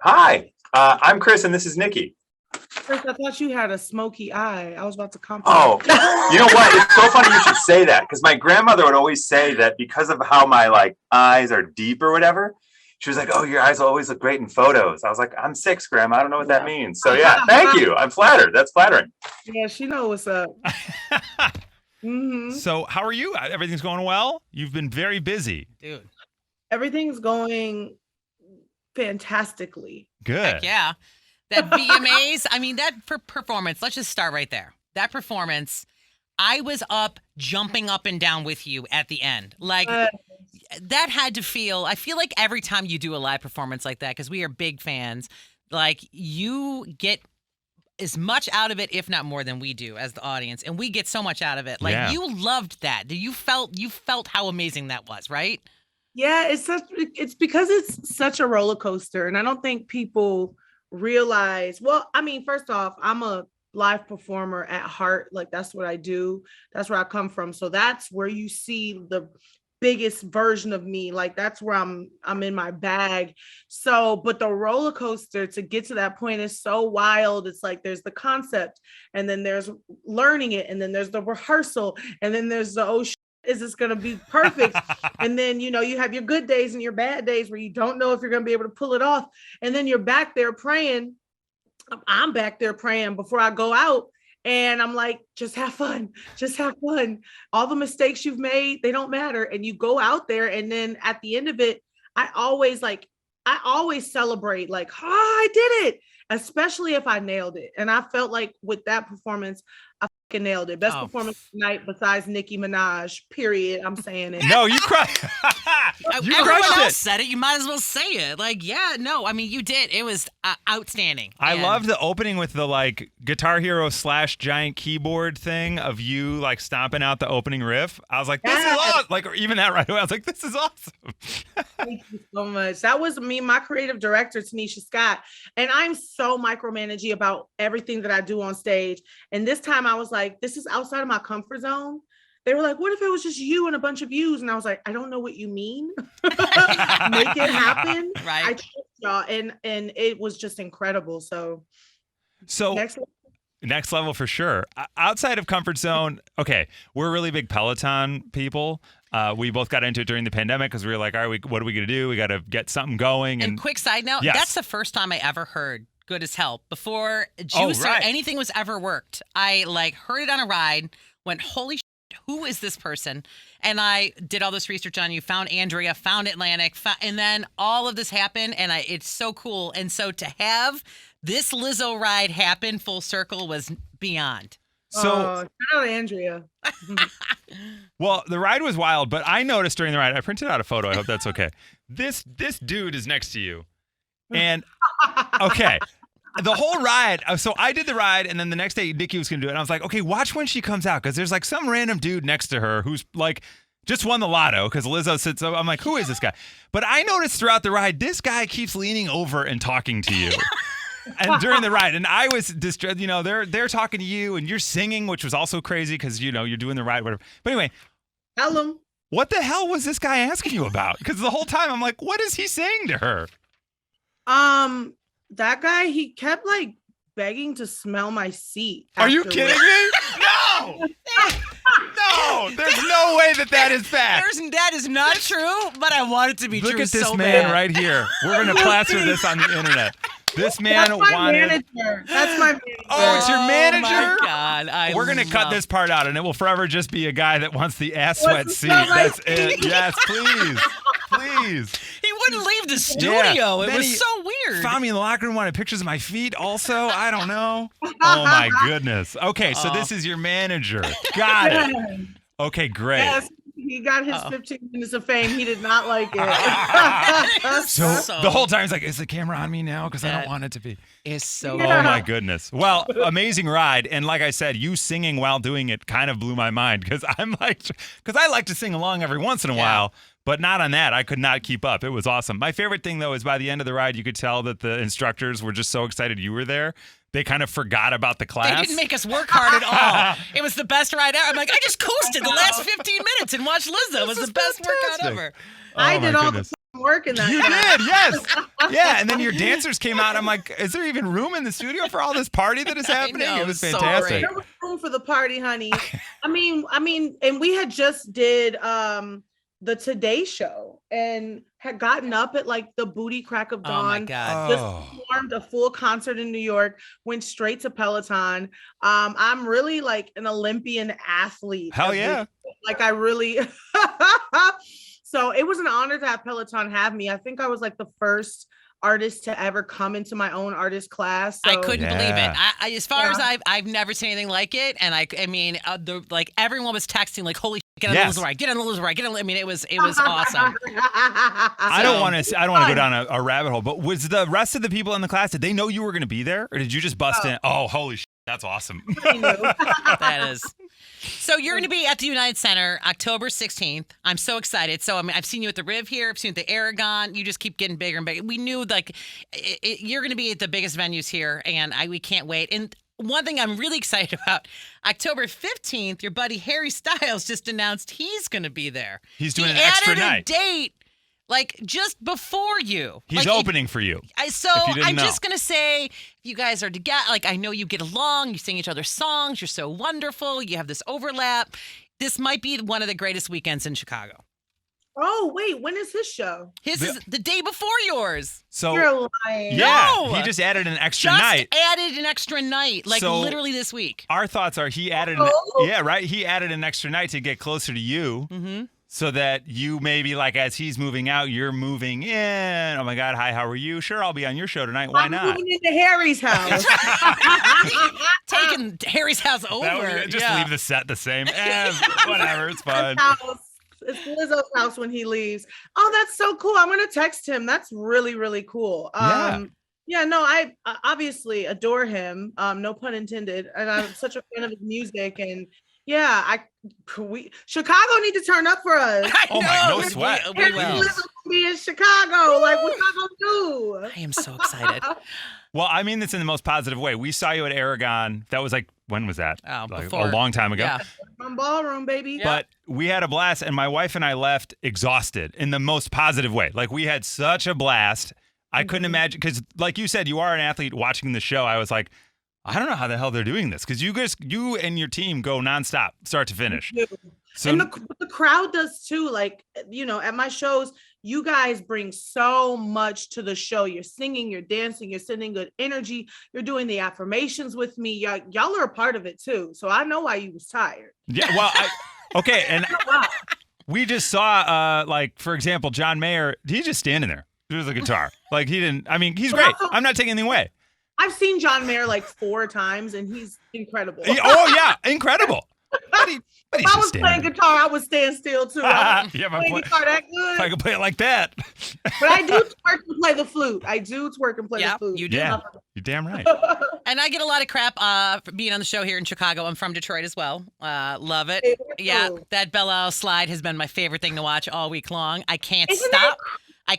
Hi, I'm Chris, and this is Nikki. Chris, I thought you had a smoky eye. I was about to compliment. Oh, you know what? It's so funny you should say that because my grandmother would always say that because of how my eyes are deep or whatever. She was like, "Oh, your eyes always look great in photos." I was like, "I'm 6, Grandma. I don't know what that means." So yeah, thank you. I'm flattered. That's flattering. Yeah, she knows what's up. So how are you? Everything's going well? You've been very busy. Dude. Everything's going fantastically. Good. Heck yeah. That VMAs, I mean, that performance, let's just start right there. That performance, I was up, jumping up and down with you at the end. That had to feel, I feel like every time you do a live performance like that, because we are big fans, you get as much out of it, if not more than we do as the audience. And we get so much out of it. You loved that. You felt how amazing that was, right? Yeah, it's because it's such a roller coaster. And I don't think people realize, well, I mean, first off, I'm a live performer at heart. That's what I do. That's where I come from. So that's where you see the biggest version of me. That's where I'm in my bag. So, but the roller coaster to get to that point is so wild. It's there's the concept, and then there's learning it, and then there's the rehearsal, and then there's the is this going to be perfect? And then, you have your good days and your bad days where you don't know if you're going to be able to pull it off. And then you're back there praying. I'm back there praying before I go out. And I'm like, just have fun. Just have fun. All the mistakes you've made, they don't matter. And you go out there. And then at the end of it, I always celebrate I did it, especially if I nailed it. And I felt like with that performance, I fucking nailed it. Best performance tonight besides Nicki Minaj, period. I'm saying it. No, you crushed Everyone else said it. You might as well say it. You did. It was outstanding. I love the opening with the Guitar Hero / giant keyboard thing of you stomping out the opening riff. I was like, this is awesome. Even that right away, I was like, this is awesome. Thank you so much. That was my creative director, Tanisha Scott. And I'm so micromanaging about everything that I do on stage. And this time I was like, this is outside of my comfort zone. They were like, what if it was just you and a bunch of views? And I was like, I don't know what you mean. Make it happen. Right. I trust y'all. And it was just incredible. So next level for sure. Outside of comfort zone, okay, we're really big Peloton people. We both got into it during the pandemic because we were like, all right, what are we going to do? We got to get something going. And quick side note, That's the first time I ever heard Good as Hell before Juice or anything was ever worked. I heard it on a ride, went, holy shit, who is this person? And I did all this research on you, found Andrea, found Atlantic, and then all of this happened, and it's so cool. And so to have this Lizzo ride happen full circle was beyond. So, shout out Andrea. Well, the ride was wild, but I noticed during the ride, I printed out a photo. I hope that's okay. This dude is next to you. And, okay. The whole ride, so I did the ride, and then the next day, Nikki was going to do it. And I was like, okay, watch when she comes out, because there's some random dude next to her who's just won the lotto, because Lizzo sits up. I'm like, who is this guy? But I noticed throughout the ride, this guy keeps leaning over and talking to you. And during the ride, and I was distressed, they're talking to you, and you're singing, which was also crazy, because, you're doing the ride, whatever. But anyway. Tell him. What the hell was this guy asking you about? Because the whole time, I'm like, what is he saying to her? That guy, he kept begging to smell my seat. Are you kidding me? No! No! There's no way that is fact. That is not true, but I want it to be true. Look at this so man bad. right here. We're going to plaster this on the internet. This man That's my wanted. Manager. That's my manager. Oh, it's your manager? Oh my God. We're going to cut this part out, and it will forever just be a guy that wants the ass sweat seat. That's it. Yes, please. Please. He wouldn't leave the studio. Yeah. It Then was he so weird. Found me in the locker room, wanted pictures of my feet also. I don't know. Oh, my goodness. Okay, so this is your manager. Got it. Okay, great. Yes, he got his 15 minutes of fame. He did not like it. So the whole time he's like, is the camera on me now? Because I don't want it to be. It's so Oh, my goodness. Well, amazing ride. And like I said, you singing while doing it kind of blew my mind because I like to sing along every once in a while. But not on that. I could not keep up. It was awesome. My favorite thing, though, is by the end of the ride, you could tell that the instructors were just so excited you were there. They kind of forgot about the class. They didn't make us work hard at all. It was the best ride ever. I'm like, I just coasted the last 15 minutes and watched Lizzo. It was the best workout ever. I did all the working that You time. did, yes. Yeah, and then your dancers came out. I'm like, is there even room in the studio for all this party that is happening? know, It was so fantastic. great. There was room for the party, honey. I mean, and we had just did the Today Show and had gotten up at like the booty crack of dawn. Oh my God. Just Oh. performed a full concert in New York, went straight to Peloton. I'm really like an Olympian athlete. Hell yeah. Like I really so it was an honor to have Peloton have me. I think I was like the first artist to ever come into my own artist class. So. I couldn't believe it. Yeah. I as far as I've never seen anything like it, and I mean, like everyone was texting, like, "Holy shit, get on Yes. the Lizzo ride, get on the Lizzo ride, get on." I mean, it was awesome. I don't want to go down a rabbit hole, but was the rest of the people in the class, did they know you were going to be there, or did you just bust in? Oh, holy shit, that's awesome. That is. So you're going to be at the United Center October 16th. I'm so excited. So I mean, I've seen you at the Riv here. I've seen you at the Aragon. You just keep getting bigger and bigger. We knew like you're going to be at the biggest venues here, and we can't wait. And one thing I'm really excited about, October 15th, your buddy Harry Styles just announced he's going to be there. He's doing He an extra added night. a date like just before you. He's Like, opening for you. So if you didn't I'm know. just gonna say, if you guys are together, like I know you get along, you sing each other's songs, you're so wonderful, you have this overlap. This might be one of the greatest weekends in Chicago. Oh, wait, when is his show? His is the day before yours. So You're lying. yeah, No! he just added an extra Just night. added an extra night, like So- literally this week. Our thoughts are he added, Oh. yeah, right. He added an extra night to get closer to you, Mm-hmm. so that you maybe like as he's moving out, you're moving in. Oh my God, hi, how are you? Sure, I'll be on your show tonight. Why I'm not? moving into Harry's house. Taking Harry's house over. That would be- just yeah. leave the set the same. Whatever, it's fun. House. It's Lizzo's house when he leaves. Oh, that's so cool. I'm gonna text him. That's really, really cool. Yeah, no, I obviously adore him. No pun intended. And I'm such a fan of his music. And yeah, Chicago need to turn up for us. I Oh my, know, no sweat. We Harry will. Lizzo will be in Chicago. Like, what y'all gonna do? I am so excited. Well, I mean this in the most positive way. We saw you at Aragon. That was like, when was that? Oh, Like, before. a long time ago. Yeah. From ballroom, baby. But we had a blast, and my wife and I left exhausted in the most positive way. Like, we had such a blast. I couldn't imagine, because like you said, you are an athlete watching the show. I was like, I don't know how the hell they're doing this, because you and your team go nonstop, start to finish. So And the crowd does too. Like, you know, at my shows, you guys bring so much to the show. You're singing, you're dancing, you're sending good energy. You're doing the affirmations with me. Y'all are a part of it too. So I know why you was tired. yeah, well, okay, and we just saw, like, for example, John Mayer. He's just standing there with a guitar. Like, he didn't. I mean, he's But great. also- I'm not taking anything away. I've seen John Mayer like 4 times and he's incredible. Oh yeah, incredible. But he's If I just was standing playing there. guitar, I would stand still too. I don't Yeah, if I play play- guitar that if I good. could play it like that. But I do twerk and play the flute. I do twerk and play Yeah, the flute. you do. Yeah, you're damn right. And I get a lot of crap for being on the show here in Chicago. I'm from Detroit as well. Love it. Yeah, that Belle Isle slide has been my favorite thing to watch all week long. I can't Isn't stop.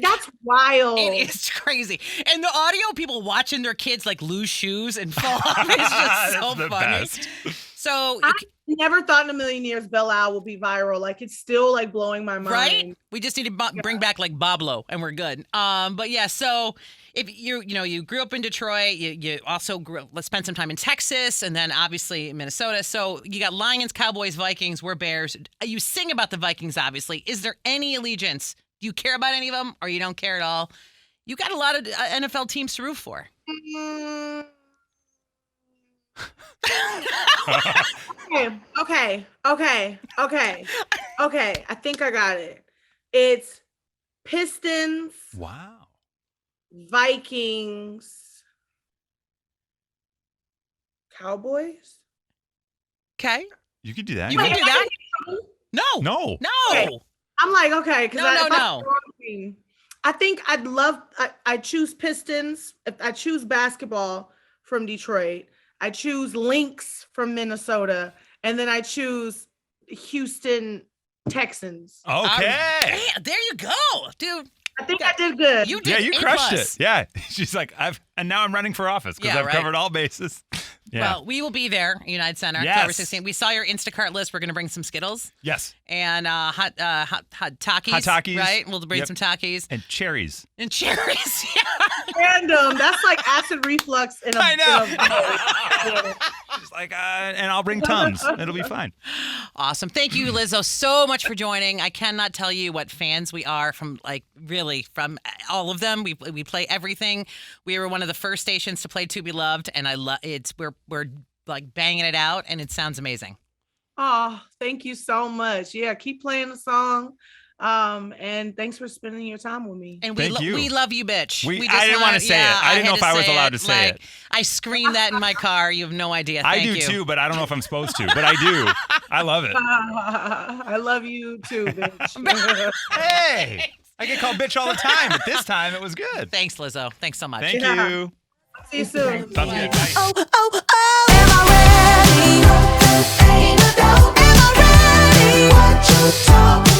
That's wild. It is crazy. And the audio, people watching their kids like lose shoes and fall off. It's just so That's the funny. best. So, I never thought in a million years Belle Isle will be viral. Like, it's still like blowing my mind. right? We just need to bring back like Boblo and we're good. But yeah, so if you grew up in Detroit, you also let's spend some time in Texas and then obviously in Minnesota. So you got Lions, Cowboys, Vikings, we're Bears. You sing about the Vikings, obviously. Is there any allegiance? Do you care about any of them or you don't care at all? You got a lot of NFL teams to root for. Okay. I think I got it. It's Pistons, Wow. Vikings, Cowboys. Okay. You could do that. You can do that. No. No. No. Okay. I'm like, okay, because No. I think I choose Pistons. If I choose basketball from Detroit, I choose Lynx from Minnesota, and then I choose Houston Texans. Okay. Man, there you go, dude. I think I did good. You did Yeah, you A+. crushed it. Yeah. She's like, and now I'm running for office because Yeah, I've right. covered all bases. Yeah. Well, we will be there, United Center, Yes. October 16th. We saw your Instacart list. We're going to bring some Skittles Yes. and hot Takis. Hot Takis. Right? We'll bring Yep. some Takis. And cherries. And cherries. Yeah. Random. That's like acid reflux in a. I know. in a- Just like, and I'll bring Tums. It'll be fine. Awesome. Thank you, Lizzo, so much for joining. I cannot tell you what fans we are from, like, really, from all of them. We play everything. We were one of the first stations to play To Be Loved, and I love it's we're like banging it out, and it sounds amazing. Oh, thank you so much. Yeah, keep playing the song. And thanks for spending your time with me. And Thank you. we love you, bitch. I didn't want to say it. I didn't know if I was allowed to say it. I screamed that in my car. You have no idea. I Thank do you. too, but I don't know if I'm supposed to. But I do. I love it. I love you too, bitch. Hey, I get called bitch all the time, but this time it was good. Thanks, Lizzo. Thanks so much. Thank Yeah. you. See you soon. Sounds good. Bye. Oh, oh, oh, am I ready? Ain't no doubt. Am I ready? What you talking